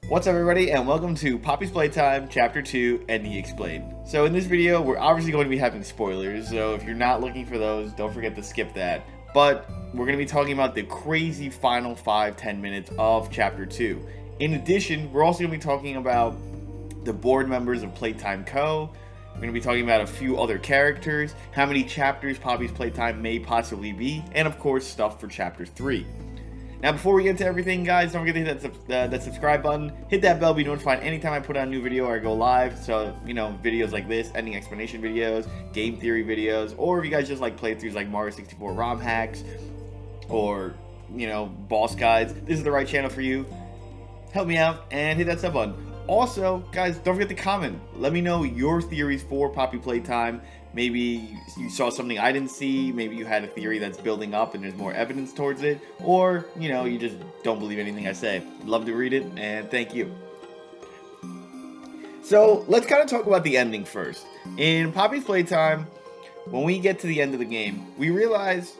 What's up everybody, and welcome to Poppy's Playtime Chapter 2 Ending Explained. So in this video, we're obviously going to be having spoilers, so if you're not looking for those, don't forget to skip that. But we're going to be talking about the crazy final 5-10 minutes of Chapter 2. In addition, we're also going to be talking about the board members of Playtime Co. We're going to be talking about a few other characters, how many chapters Poppy's Playtime may possibly be, and of course, stuff for Chapter 3. Now, before we get into everything, guys, don't forget to hit that subscribe button. Hit that bell to be notified anytime I put out a new video or I go live. So, you know, videos like this, ending explanation videos, game theory videos, or if you guys just like playthroughs like Mario 64 ROM hacks, or, you know, boss guides, this is the right channel for you. Help me out and hit that sub button. Also, guys, don't forget to comment. Let me know your theories for Poppy Playtime. Maybe you saw something I didn't see. Maybe you had a theory that's building up and there's more evidence towards it. Or, you know, you just don't believe anything I say. Love to read it, and thank you. So, let's kind of talk about the ending first. In Poppy's Playtime, when we get to the end of the game, we realize,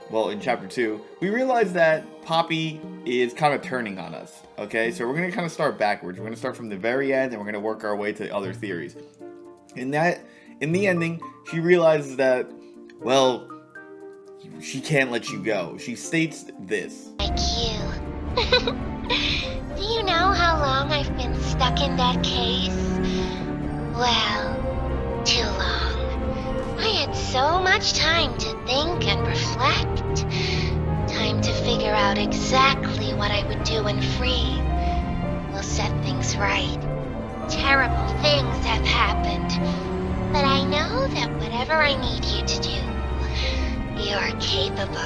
well, in Chapter 2, we realize that Poppy is kind of turning on us. Okay, so we're going to kind of start backwards. We're going to start from the very end, and we're going to work our way to other theories. In the ending, she realizes that, well, she can't let you go. She states this. Like you. Do you know how long I've been stuck in that case? Well, too long. I had so much time to think and reflect. Time to figure out exactly what I would do when free. We'll set things right. Terrible things have happened. But I know that whatever I need you to do, you're capable.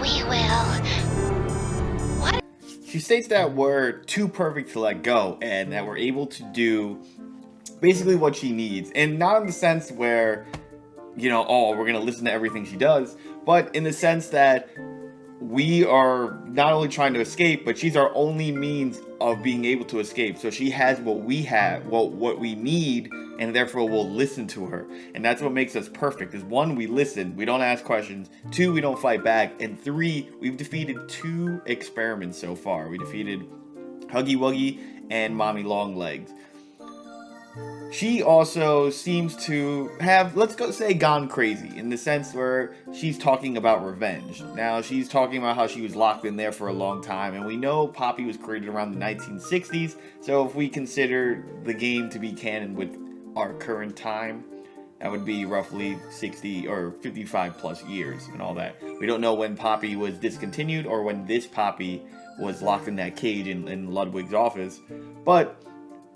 We will. What? She states that we're too perfect to let go and that we're able to do basically what she needs. And not in the sense where, you know, oh, we're going to listen to everything she does, but in the sense that we are not only trying to escape, but she's our only means of being able to escape. So she has what we have, what we need, and therefore we'll listen to her. And that's what makes us perfect, is 1, we listen, we don't ask questions, 2, we don't fight back, and 3, we've defeated 2 experiments so far. We defeated Huggy Wuggy and Mommy Longlegs. She also seems to have, let's go say, gone crazy, in the sense where she's talking about revenge. Now, she's talking about how she was locked in there for a long time, and we know Poppy was created around the 1960s, so if we consider the game to be canon with our current time, that would be roughly 60 or 55 plus years and all that. We don't know when Poppy was discontinued or when this Poppy was locked in that cage in Ludwig's office, but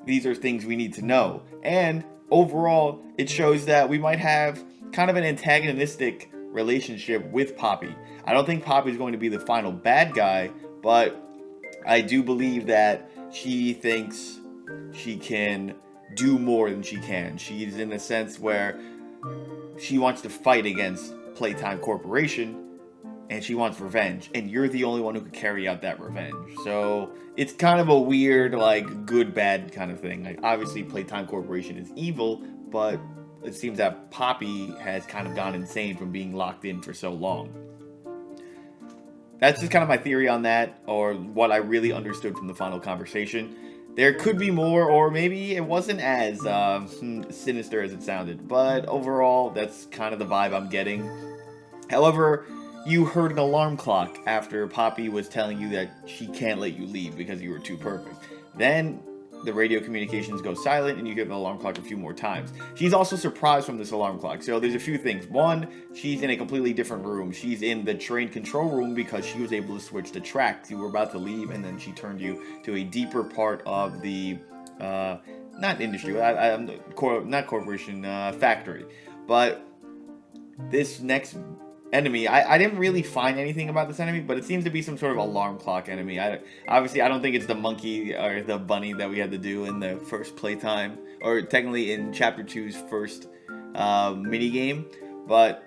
these are things we need to know. And overall, it shows that we might have kind of an antagonistic relationship with Poppy. I don't think Poppy's going to be the final bad guy, but I do believe that she thinks she can do more than she can. She's in a sense where she wants to fight against Playtime Corporation, and she wants revenge, and you're the only one who could carry out that revenge. So it's kind of a weird, like, good-bad kind of thing. Like, obviously, Playtime Corporation is evil, but it seems that Poppy has kind of gone insane from being locked in for so long. That's just kind of my theory on that, or what I really understood from the final conversation. There could be more, or maybe it wasn't as sinister as it sounded, but overall, that's kind of the vibe I'm getting. However, you heard an alarm clock after Poppy was telling you that she can't let you leave because you were too perfect. Then the radio communications go silent and you hear the alarm clock a few more times. She's also surprised from this alarm clock. So there's a few things. 1, she's in a completely different room. She's in the train control room because she was able to switch the tracks. You were about to leave, and then she turned you to a deeper part of the, not industry, not corporation, factory. But this next enemy, I didn't really find anything about this enemy, but it seems to be some sort of alarm clock enemy. Obviously, I don't think it's the monkey or the bunny that we had to do in the first playtime, or technically in Chapter 2's first mini game. But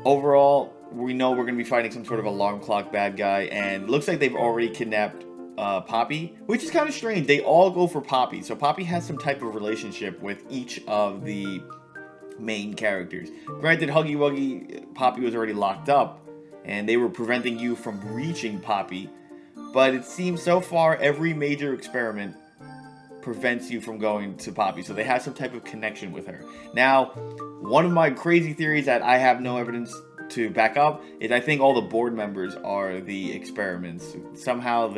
overall, we know we're going to be fighting some sort of alarm clock bad guy, and it looks like they've already kidnapped Poppy, which is kind of strange. They all go for Poppy, so Poppy has some type of relationship with each of the main characters. Granted, Huggy Wuggy, Poppy was already locked up, and they were preventing you from reaching Poppy, but it seems so far every major experiment prevents you from going to Poppy, so they have some type of connection with her. Now, one of my crazy theories that I have no evidence to back up is I think all the board members are the experiments. Somehow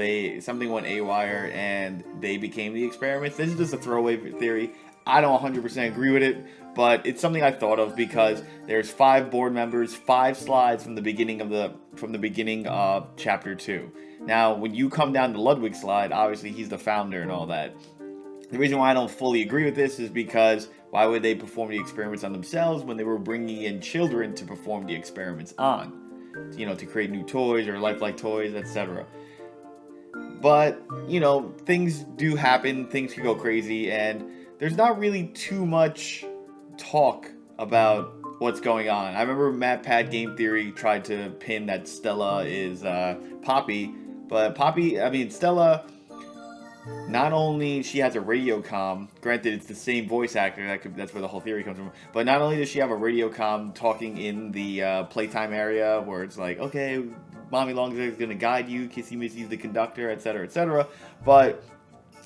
something went AWire and they became the experiments. This is just a throwaway theory. I don't 100% agree with it, but it's something I thought of because there's 5 board members, 5 slides from the beginning of chapter 2. Now, when you come down to Ludwig's slide, obviously he's the founder and all that. The reason why I don't fully agree with this is because why would they perform the experiments on themselves when they were bringing in children to perform the experiments on? You know, to create new toys or lifelike toys, etc. But, you know, things do happen, things can go crazy, and there's not really too much talk about what's going on. I remember MatPat Game Theory tried to pin that Stella is Poppy, but Stella, not only she has a radio comm, granted it's the same voice actor, that's where the whole theory comes from, but not only does she have a radio comm talking in the Playtime area where it's like, okay, Mommy Longlegs is going to guide you, Kissy Missy's the conductor, etc., but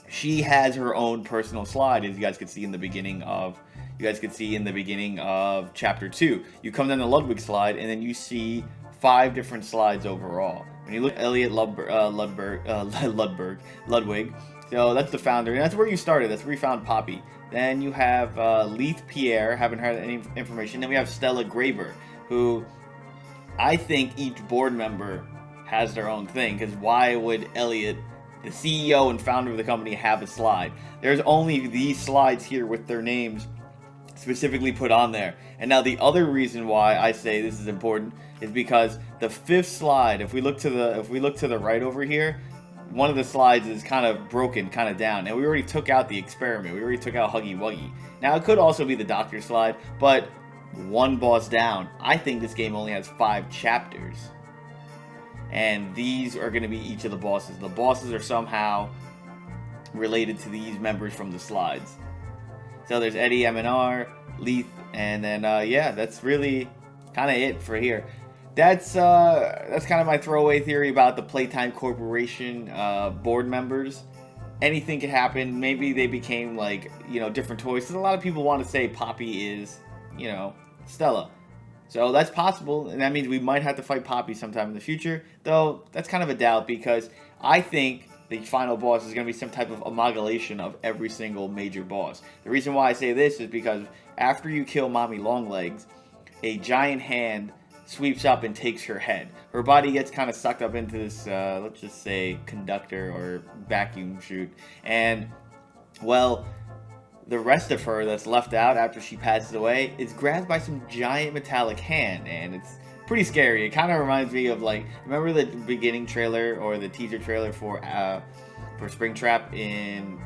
she has her own personal slide, as you guys could see in the beginning of chapter 2. You come down the Ludwig slide, and then you see 5 different slides overall. When you look at Elliot Ludwig, so that's the founder, and that's where you started. That's where you found Poppy. Then you have Leith Pierre, haven't heard any information. Then we have Stella Graber, who I think each board member has their own thing, because why would Elliot, the CEO and founder of the company, have a slide? There's only these slides here with their names specifically put on there. And now the other reason why I say this is important is because the 5th slide, if we look to the right over here, one of the slides is kind of broken, kind of down, and we already took out the experiment. We already took out Huggy Wuggy. Now it could also be the doctor slide, but one boss down. I think this game only has 5 chapters, and these are going to be each of the bosses. The bosses are somehow related to these members from the slides. So there's Eddie, M&R, Leith, and then yeah, that's really kind of it for here. That's kind of my throwaway theory about the Playtime Corporation board members. Anything could happen. Maybe they became like, you know, different toys. Because a lot of people want to say Poppy is, you know, Stella. So that's possible, and that means we might have to fight Poppy sometime in the future. Though that's kind of a doubt, because I think the final boss is going to be some type of amalgamation of every single major boss. The reason why I say this is because after you kill Mommy Longlegs, a giant hand sweeps up and takes her head. Her body gets kind of sucked up into this, let's just say, conductor or vacuum chute. And, well, the rest of her that's left out after she passes away is grabbed by some giant metallic hand. And it's pretty scary. It kind of reminds me of, like, remember the beginning trailer or the teaser trailer for Springtrap in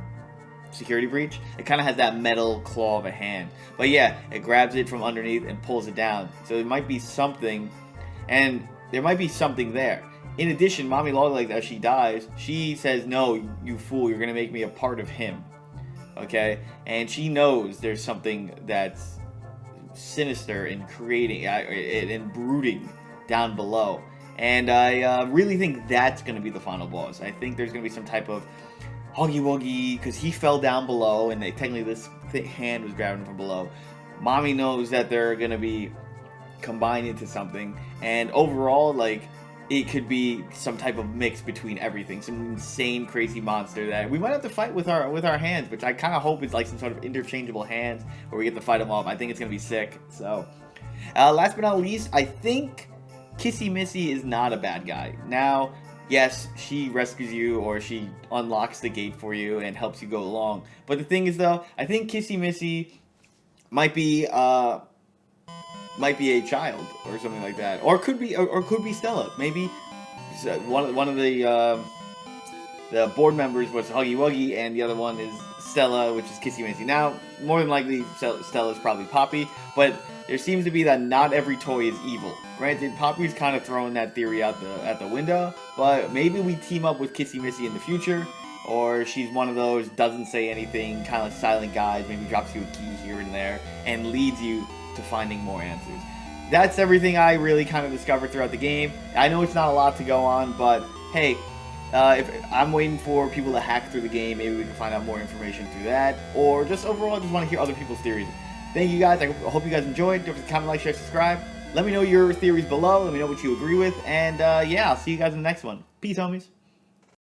Security Breach? It kind of has that metal claw of a hand. But yeah, it grabs it from underneath and pulls it down. So it might be something, and there might be something there. In addition, Mommy Longlegs, as she dies, she says, "No, you fool, you're going to make me a part of him." Okay? And she knows there's something that's sinister in creating, and brooding down below. And I really think that's going to be the final boss. I think there's going to be some type of Huggy Wuggy, because he fell down below, and technically this hand was grabbing him from below. Mommy knows that they're going to be combined into something, and overall, like, it could be some type of mix between everything, some insane, crazy monster that we might have to fight with our hands, which I kind of hope is like some sort of interchangeable hands where we get to fight them off. I think it's going to be sick. So, last but not least, I think Kissy Missy is not a bad guy. Now, yes, she rescues you, or she unlocks the gate for you and helps you go along. But the thing is, though, I think Kissy Missy might be a child or something like that, or could be Stella. Maybe one of the board members was Huggy Wuggy, and the other one is Stella, which is Kissy Missy. Now, more than likely, Stella is probably Poppy, but there seems to be that not every toy is evil. Granted, Poppy's kind of throwing that theory out the window, but maybe we team up with Kissy Missy in the future, or she's one of those doesn't say anything, kind of silent guys, maybe drops you a key here and there, and leads you to finding more answers. That's everything I really kind of discovered throughout the game. I know it's not a lot to go on, but hey, If I'm waiting for people to hack through the game, maybe we can find out more information through that, or just overall, I just want to hear other people's theories. Thank you guys. I hope you guys enjoyed. Don't forget to comment, like, share, subscribe. Let me know your theories below. Let me know what you agree with, and yeah, I'll see you guys in the next one. Peace, homies.